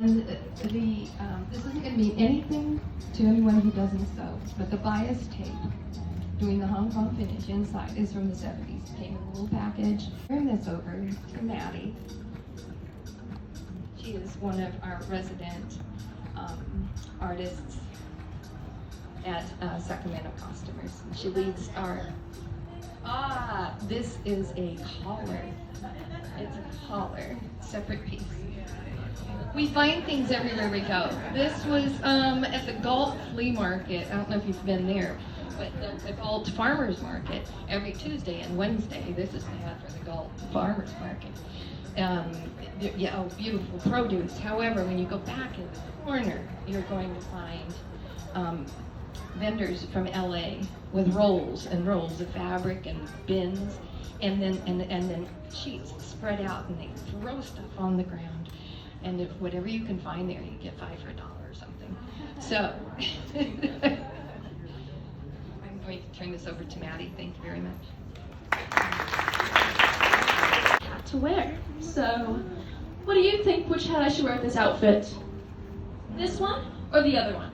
And this isn't going to mean anything to anyone who doesn't sew, but the bias tape doing the Hong Kong finish inside is from the 70s. Came in a little package. Bring this over to Maddie. She is one of our resident artists at Sacramento Customers. She leads our, this is a collar. It's a collar, separate piece. We find things everywhere we go. This was at the Galt Flea Market. I don't know if you've been there, but the Galt Farmers Market every Tuesday and Wednesday. This is the ad for the Galt Farmers Market. Beautiful produce. However, when you go back in the corner, you're going to find vendors from LA with rolls and rolls of fabric and bins, and then sheets spread out, and they throw stuff on the ground. And if whatever you can find there, you get $5 for $1 or something. So I'm going to turn this over to Maddie. Thank you very much. Hat to wear. So, what do you think? Which hat I should wear with this outfit? This one or the other one?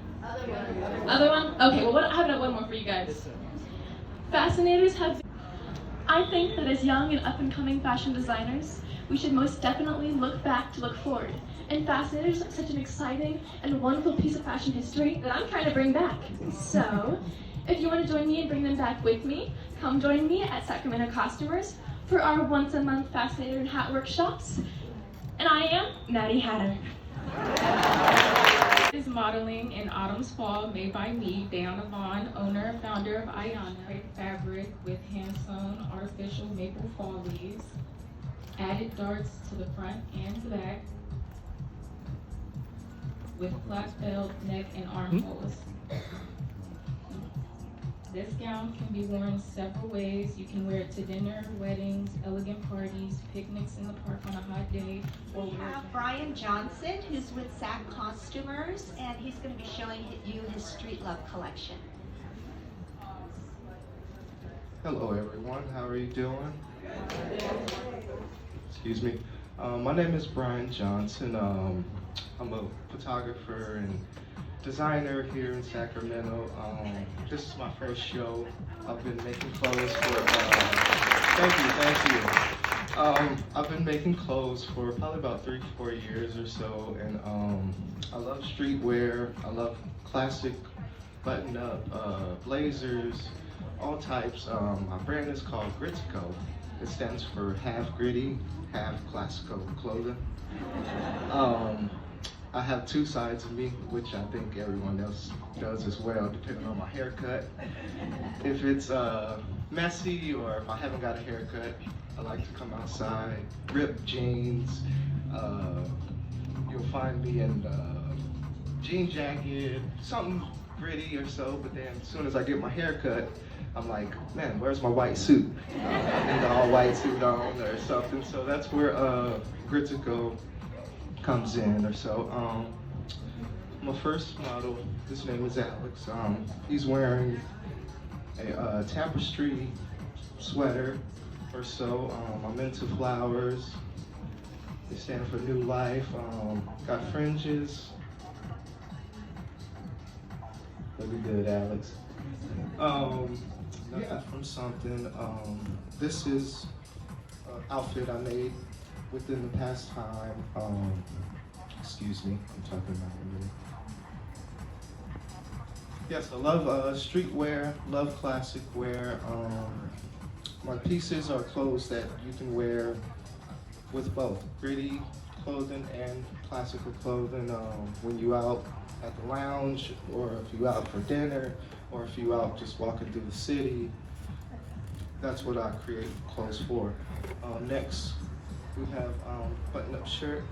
Other one? Okay. Well, I have one more for you guys. Fascinators have. I think that as young and up-and-coming fashion designers, we should most definitely look back to look forward. And Fascinators are such an exciting and wonderful piece of fashion history that I'm trying to bring back. So, if you want to join me and bring them back with me, come join me at Sacramento Customers for our once-a-month Fascinator and Hat workshops. And I am Maddie Hatter. Is modeling in Autumn's Fall, made by me, Diana Vaughn, owner and founder of Ayana Fabric with hand-sewn artificial maple fall leaves. Added darts to the front and the back with flat felt neck and armholes. This gown can be worn several ways. You can wear it to dinner, weddings, elegant parties, picnics in the park on a hot day, or We have Brian Johnson, who's with Sac Costumers, and he's going to be showing you his Street Love collection. Hello everyone, how are you doing? Excuse me. My name is Brian Johnson. I'm a photographer and designer here in Sacramento. This is my first show. I've been making clothes for, thank you. I've been making clothes for probably about 3 to 4 years or so, and I love streetwear. I love classic button-up blazers, all types. My brand is called Gritico. It stands for half gritty, half classical clothing. I have 2 sides of me, which I think everyone else does as well, depending on my haircut. If it's messy or if I haven't got a haircut, I like to come outside, ripped jeans. You'll find me in jean jacket, something gritty or so, but then as soon as I get my haircut, I'm like, man, where's my white suit? And the all white suit on or something. So that's where Gritico comes in or so. My first model, his name is Alex. He's wearing a tapestry sweater or so. I'm into flowers. They stand for new life. Got fringes. Looking good, Alex. Yeah, from something. This is an outfit I made within the past time. Excuse me, I'm talking about a minute. Yes, I love streetwear, love classic wear. My pieces are clothes that you can wear with both gritty clothing and classical clothing when you out at the lounge, or if you out for dinner, or if you out just walking through the city. That's what I create clothes for. Next, we have button-up shirt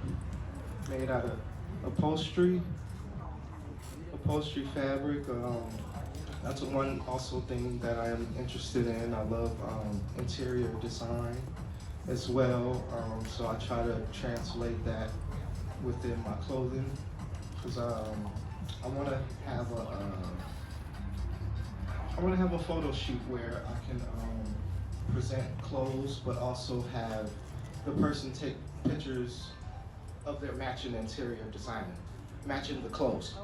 made out of upholstery fabric. That's one also thing that I am interested in. I love interior design as well, so I try to translate that within my clothing, because I want to have a photo shoot where I can present clothes, but also have the person take pictures of their matching interior design, matching the clothes.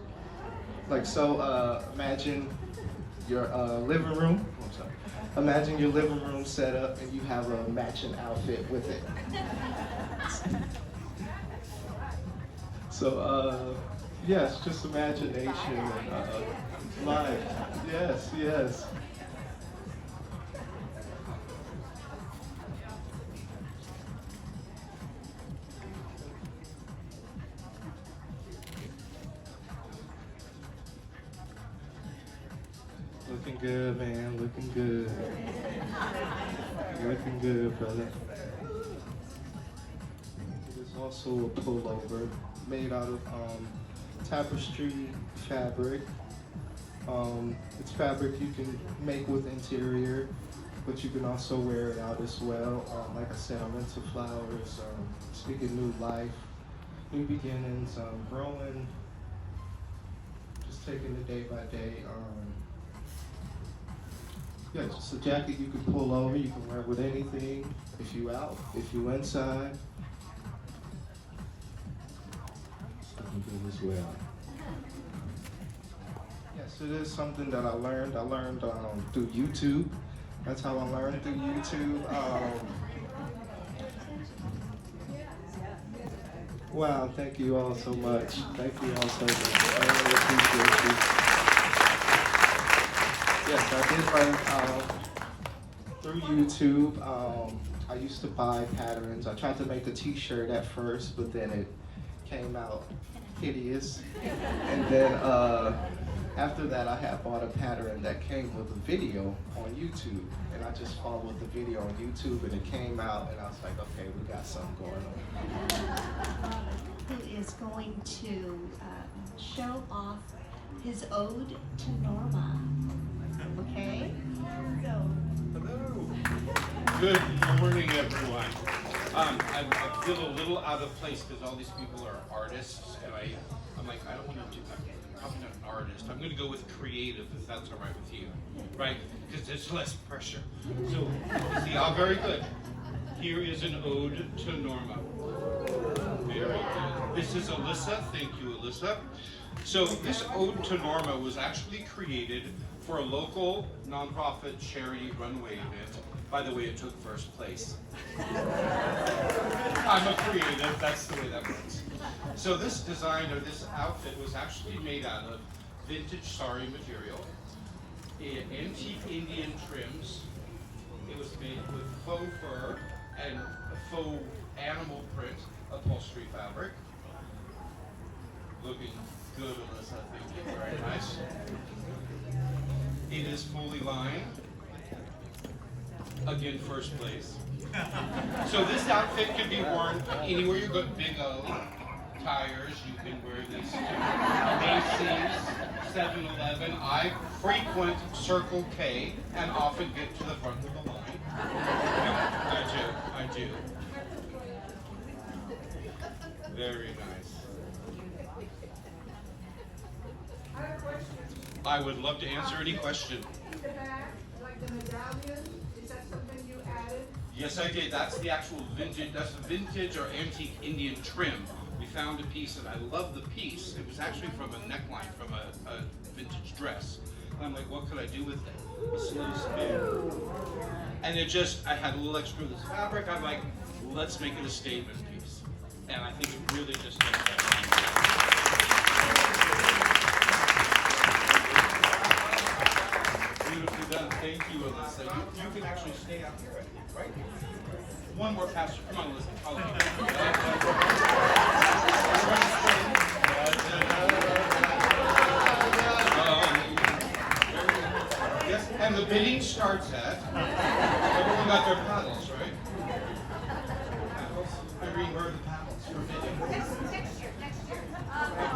Like so, imagine your living room. I'm sorry. Imagine your living room set up and you have a matching outfit with it. So, yes, just imagination and life. Yes, yes. Looking good, man. Looking good. Looking good, brother. It is also a pullover made out of tapestry fabric. It's fabric you can make with interior, but you can also wear it out as well. Like I said, I'm into flowers, speaking new life, new beginnings, growing, just taking it day by day. Yeah, just a jacket you can pull over, you can wear with anything, if you out, if you inside. Something good as well. Yes, it is something that I learned. I learned through YouTube. That's how I learned, through YouTube. Wow, thank you all so much. Thank you all so much. I really appreciate you. Yes, I did learn through YouTube. I used to buy patterns. I tried to make a t-shirt at first, but then it came out hideous. And then after that, I had bought a pattern that came with a video on YouTube. And I just followed the video on YouTube and it came out and I was like, okay, we got something going on. Who is going to show off his ode to Norma. Okay? So. Hello. Good morning, everyone. I feel a little out of place because all these people are artists, and I'm like, I don't want to do that. I'm probably not an artist. I'm going to go with creative, if that's all right with you, right? Because there's less pressure. So, see, very good. Here is an ode to Norma. Very good. This is Alyssa. Thank you, Alyssa. So this ode to Norma was actually created for a local nonprofit charity runway event. By the way, it took first place. I'm a creative, that's the way that works. So this design, or this outfit, was actually made out of vintage sari material, antique Indian trims. It was made with faux fur and faux animal print upholstery fabric. Looking good, Alyssa, thank you, very nice. It is fully lined. Again, first place. So this outfit can be worn anywhere you go. Big O, tires, you can wear these. Macy's, 7-Eleven. I frequent Circle K and often get to the front of the line. I do. Very nice. I would love to answer any question. In the back, like the medallion, is that something you added? Yes, I did. That's the actual vintage, that's the vintage or antique Indian trim. We found a piece and I love the piece. It was actually from a neckline from a vintage dress. And I'm like, what could I do with it? This little spin. And it just, I had a little extra of this fabric. I'm like, let's make it a statement piece. And I think it really just makes that. Beautifully done. Thank you, Alyssa. You can actually stay out here, right? One more pastor. Come on, Alyssa. Follow me. Yes, and the bidding starts at. Everyone got their paddles, right? Paddles. Irene, where are the paddles for bidding? Next year.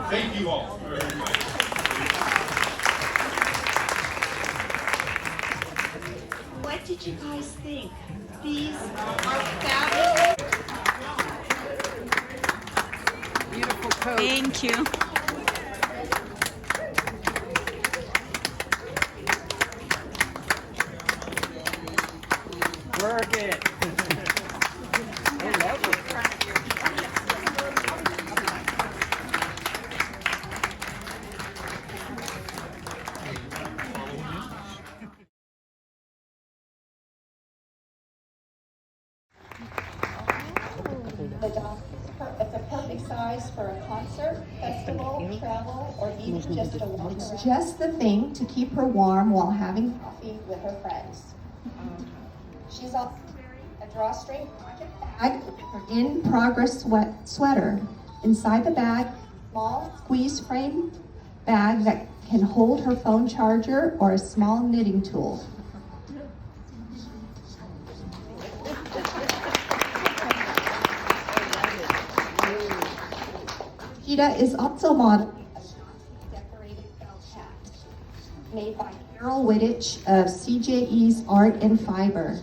Thank you all very much. What did you guys think? These are fabulous. Beautiful coat. Thank you. Work it. I love it. for a concert, festival, travel, or even just a walk. It's just the thing to keep her warm while having coffee with her friends. She's also wearing a drawstring project bag with her in-progress sweater. Inside the bag, small squeeze frame bag that can hold her phone charger or a small knitting tool. Rita is also modeling a decorated felt hat made by Carol Wittich of CJE's Art and Fiber.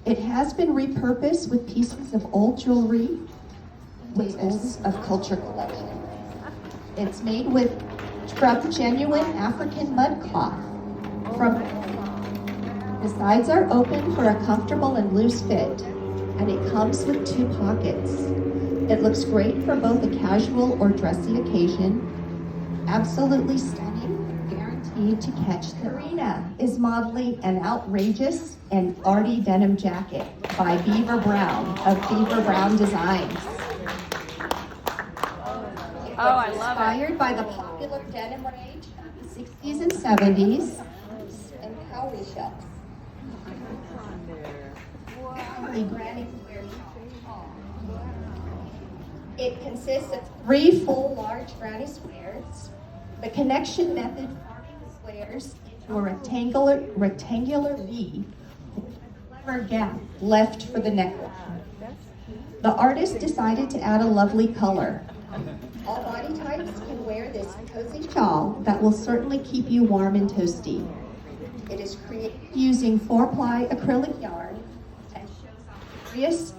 It has been repurposed with pieces of old jewelry, labels of culture collection. It's made from genuine African mud cloth. The sides are open for a comfortable and loose fit, and it comes with 2 pockets. It looks great for both a casual or dressy occasion. Absolutely stunning, guaranteed to catch the Karina is modeling an outrageous and arty denim jacket by Beaver Brown of Beaver Brown Designs. It was inspired by the popular denim range of the 60s and 70s and cowrie shells. Granny square shawl. It consists of 3 full large granny squares. The connection method forming the squares into a rectangular V with a clever gap left for the neckline. The artist decided to add a lovely color. All body types can wear this cozy shawl that will certainly keep you warm and toasty. It is created using 4-ply acrylic yarn and shows off various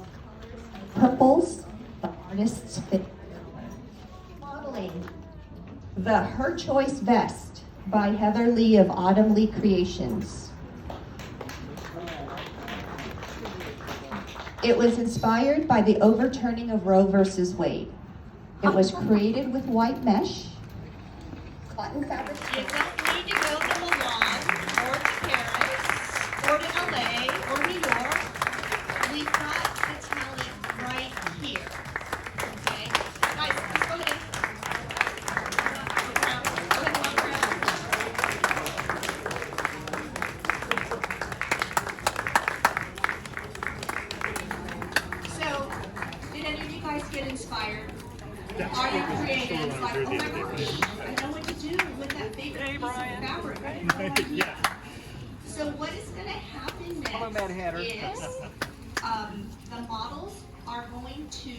purples the artist's fit. Modeling the Her Choice Vest by Heather Lee of Autumn Lee Creations. It was inspired by the overturning of Roe versus Wade. It was created with white mesh, cotton fabric. You don't need to go to Milan or to Paris or to LA or New York. We've got the talent right here. Okay? Guys, let's go ahead. So, did any of you guys get inspired? Are you creative? Like, oh my gosh, I know what to do with that big piece of fabric. I didn't know idea. So what is going to happen next is the models are going to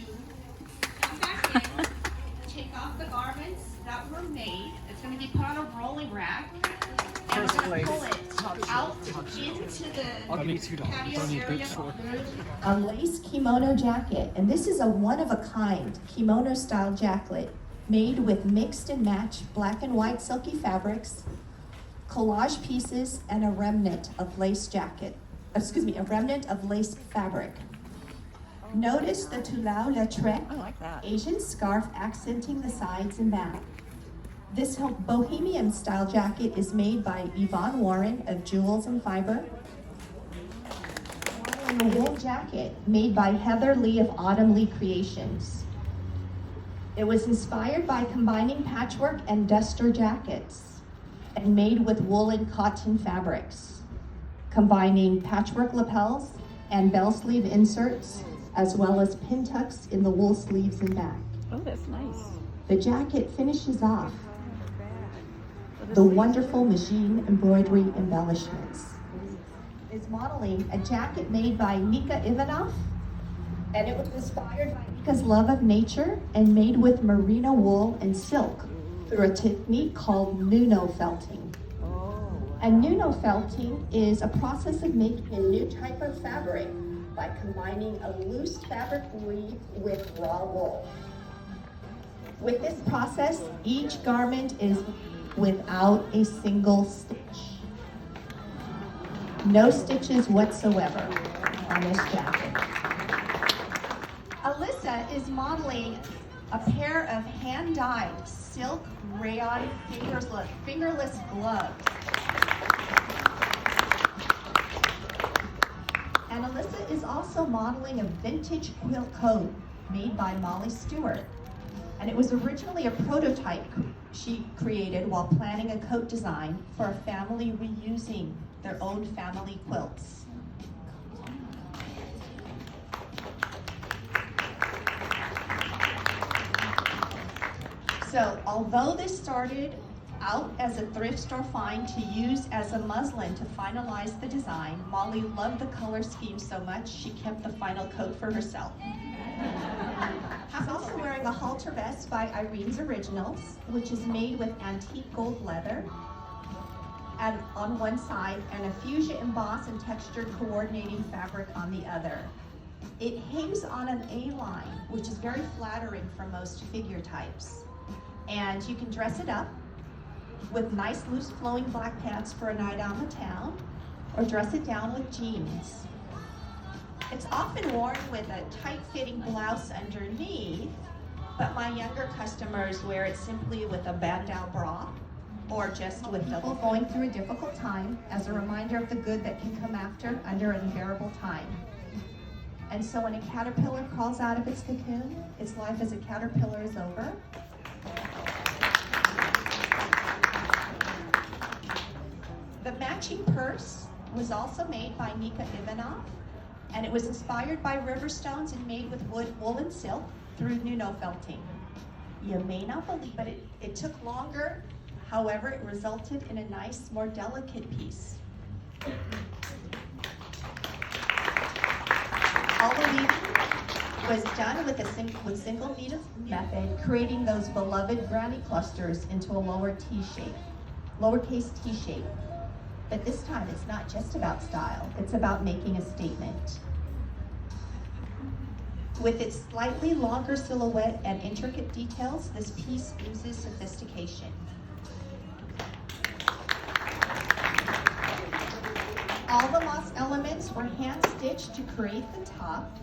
come back in, take off the garments that were made. It's going to be put on a rolling rack, and we're going to pull it out into the patio area. A lace kimono jacket, and this is a one-of-a-kind kimono style jacket made with mixed and matched black and white silky fabrics, collage pieces, and a remnant of lace fabric. Notice the Tulau Lautrec Asian scarf accenting the sides and back. This bohemian style jacket is made by Yvonne Warren of Jewels and Fiber. A wool jacket made by Heather Lee of Autumn Lee Creations. It was inspired by combining patchwork and duster jackets and made with wool and cotton fabrics, combining patchwork lapels and bell sleeve inserts, as well as pin tucks in the wool sleeves and back. Oh, that's nice. The jacket finishes off the wonderful machine embroidery embellishments. Is modeling a jacket made by Nika Ivanov, and it was inspired by Nika's love of nature and made with merino wool and silk through a technique called nuno felting. And nuno felting is a process of making a new type of fabric by combining a loose fabric weave with raw wool. With this process, each garment is without a single stitch. No stitches whatsoever on this jacket. Alyssa is modeling a pair of hand-dyed silk rayon fingerless gloves. And Alyssa is also modeling a vintage quilt coat made by Molly Stewart. And it was originally a prototype she created while planning a coat design for a family reusing their own family quilts. So, although this started out as a thrift store find to use as a muslin to finalize the design, Molly loved the color scheme so much she kept the final coat for herself. I'm also wearing a halter vest by Irene's Originals, which is made with antique gold leather and on one side and a fuchsia embossed and textured coordinating fabric on the other. It hangs on an A-line, which is very flattering for most figure types. And you can dress it up with nice loose flowing black pants for a night out in town, or dress it down with jeans. It's often worn with a tight-fitting blouse underneath, but my younger customers wear it simply with a bandeau bra, or just with double going through a difficult time as a reminder of the good that can come after under an unbearable time. And so when a caterpillar crawls out of its cocoon, its life as a caterpillar is over. The matching purse was also made by Nika Ivanov, and it was inspired by river stones and made with wool and silk through Nuno felting. You may not believe, but it took longer. However, it resulted in a nice, more delicate piece. All the weaving was done with single needle method, creating those beloved granny clusters into a lowercase T shape. But this time, it's not just about style, it's about making a statement. With its slightly longer silhouette and intricate details, this piece oozes sophistication. All the moss elements were hand-stitched to create the top,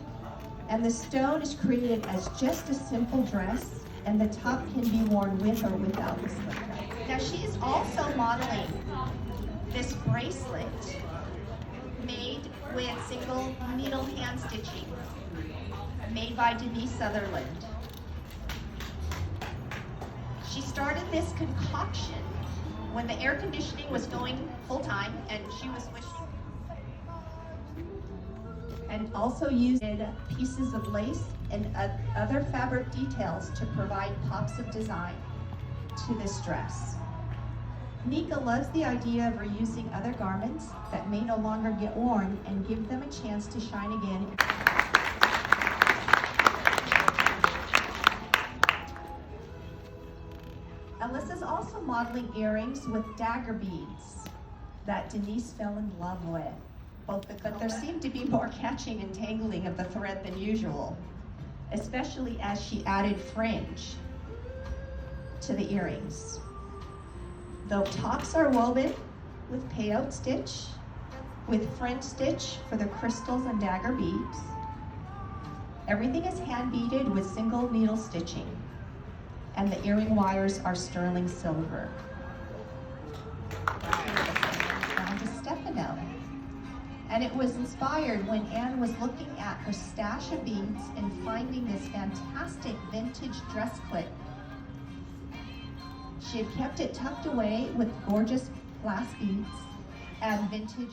and the stone is created as just a simple dress, and the top can be worn with or without the slip. Now she is also modeling this bracelet made with single needle hand stitching, made by Denise Sutherland. She started this concoction when the air conditioning was going full time, and she was wishing, and also used pieces of lace and other fabric details to provide pops of design to this dress. Nika loves the idea of reusing other garments that may no longer get worn and give them a chance to shine again. Alyssa's also modeling earrings with dagger beads that Denise fell in love with. But there seemed to be more catching and tangling of the thread than usual, especially as she added fringe to the earrings. The tops are woven with payout stitch, with fringe stitch for the crystals and dagger beads. Everything is hand beaded with single needle stitching, and the earring wires are sterling silver. Down to Stefano. And it was inspired when Anne was looking at her stash of beads and finding this fantastic vintage dress clip. She had kept it tucked away with gorgeous glass beads and vintage